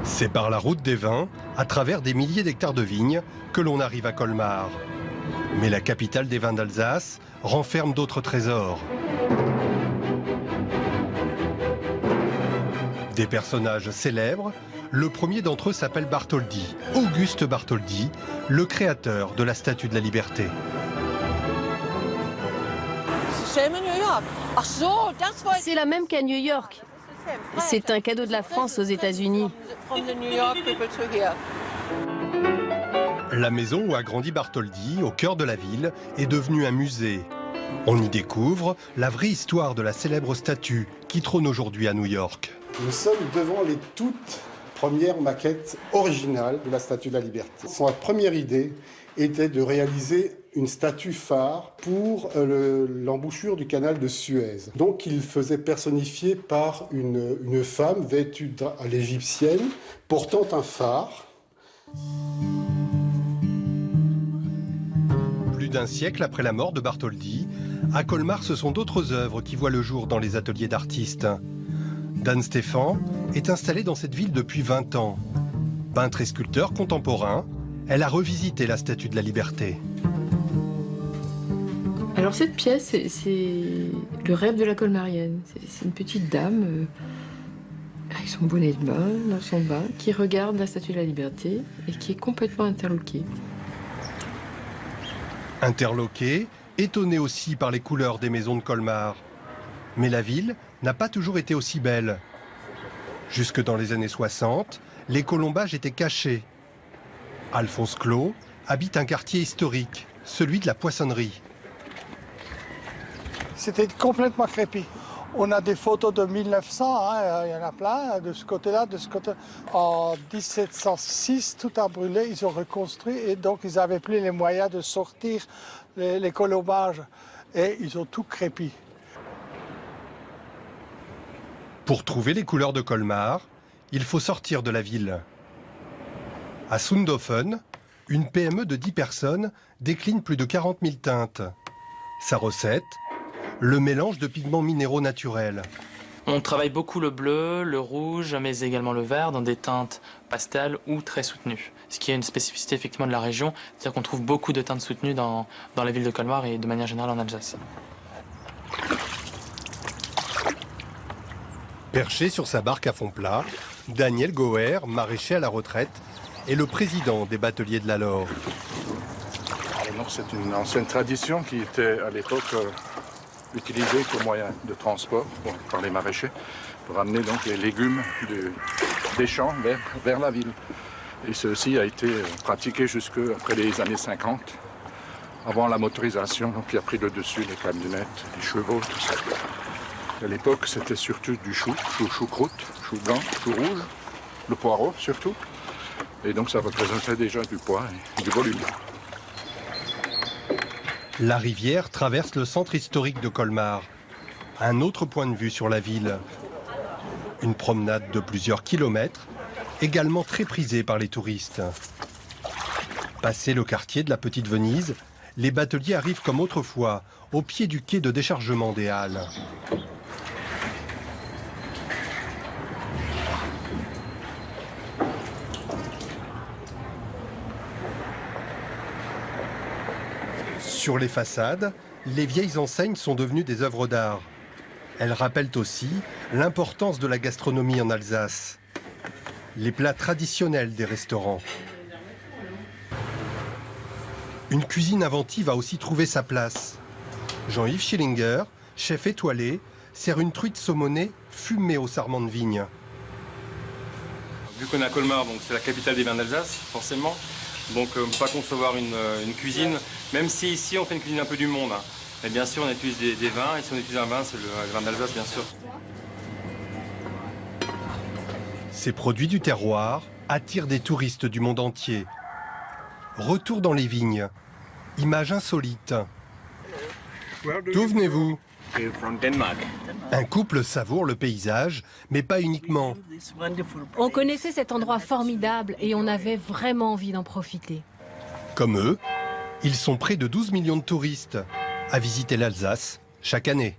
C'est par la route des vins, à travers des milliers d'hectares de vignes, que l'on arrive à Colmar. Mais la capitale des vins d'Alsace renferme d'autres trésors. Des personnages célèbres, le premier d'entre eux s'appelle Bartholdi, Auguste Bartholdi, le créateur de la Statue de la Liberté. C'est la même qu'à New York. C'est un cadeau de la France aux États-Unis. La maison où a grandi Bartholdi, au cœur de la ville, est devenue un musée. On y découvre la vraie histoire de la célèbre statue qui trône aujourd'hui à New York. Nous sommes devant les toutes premières maquettes originales de la Statue de la Liberté. Son première idée était de réaliser une statue phare pour l'embouchure du canal de Suez. Donc il faisait personnifier par une femme vêtue à l'égyptienne, portant un phare. Plus d'un siècle après la mort de Bartholdi, à Colmar, ce sont d'autres œuvres qui voient le jour dans les ateliers d'artistes. Dan Stefan est installée dans cette ville depuis 20 ans. Peintre et sculpteur contemporain, elle a revisité la Statue de la Liberté. Alors cette pièce, c'est le rêve de la colmarienne. C'est une petite dame avec son bonnet de bain, dans son bain, qui regarde la Statue de la Liberté et qui est complètement interloquée. Interloquée, étonnée aussi par les couleurs des maisons de Colmar. Mais la ville n'a pas toujours été aussi belle. Jusque dans les années 60, les colombages étaient cachés. Alphonse Clos habite un quartier historique, celui de la Poissonnerie. C'était complètement crépi. On a des photos de 1900, il y en a plein, de ce côté-là, de ce côté. En 1706, tout a brûlé, ils ont reconstruit et donc ils n'avaient plus les moyens de sortir les colombages et ils ont tout crépi. Pour trouver les couleurs de Colmar, il faut sortir de la ville. À Sonthofen, une PME de 10 personnes décline plus de 40 000 teintes. Sa recette, le mélange de pigments minéraux naturels. On travaille beaucoup le bleu, le rouge, mais également le vert dans des teintes pastel ou très soutenues. Ce qui est une spécificité effectivement de la région, c'est-à-dire qu'on trouve beaucoup de teintes soutenues dans la ville de Colmar et de manière générale en Alsace. Perché sur sa barque à fond plat, Daniel Goer, maraîcher à la retraite, est le président des bateliers de la Laure. C'est une ancienne tradition qui était à l'époque utilisée comme moyen de transport par les maraîchers pour amener donc les légumes des champs vers la ville. Et ceci a été pratiqué jusqu'après les années 50, avant la motorisation, donc qui a pris le dessus, les camionnettes, les chevaux, tout ça. À l'époque, c'était surtout du choucroute, chou blanc, chou rouge, le poireau surtout. Et donc ça représentait déjà du poids et du volume. La rivière traverse le centre historique de Colmar. Un autre point de vue sur la ville. Une promenade de plusieurs kilomètres, également très prisée par les touristes. Passé le quartier de la Petite Venise, les bateliers arrivent comme autrefois, au pied du quai de déchargement des Halles. Sur les façades, les vieilles enseignes sont devenues des œuvres d'art. Elles rappellent aussi l'importance de la gastronomie en Alsace. Les plats traditionnels des restaurants. Une cuisine inventive a aussi trouvé sa place. Jean-Yves Schillinger, chef étoilé, sert une truite saumonée fumée au sarment de vigne. Vu qu'on est à Colmar, donc c'est la capitale des vins d'Alsace, forcément. Donc on ne peut pas concevoir une cuisine, même si ici on fait une cuisine un peu du monde. Mais bien sûr on utilise des vins, et si on utilise un vin, c'est le vin d'Alsace bien sûr. Ces produits du terroir attirent des touristes du monde entier. Retour dans les vignes, image insolite. D'où venez-vous ? Un couple savoure le paysage, mais pas uniquement. On connaissait cet endroit formidable et on avait vraiment envie d'en profiter. Comme eux, ils sont près de 12 millions de touristes à visiter l'Alsace chaque année.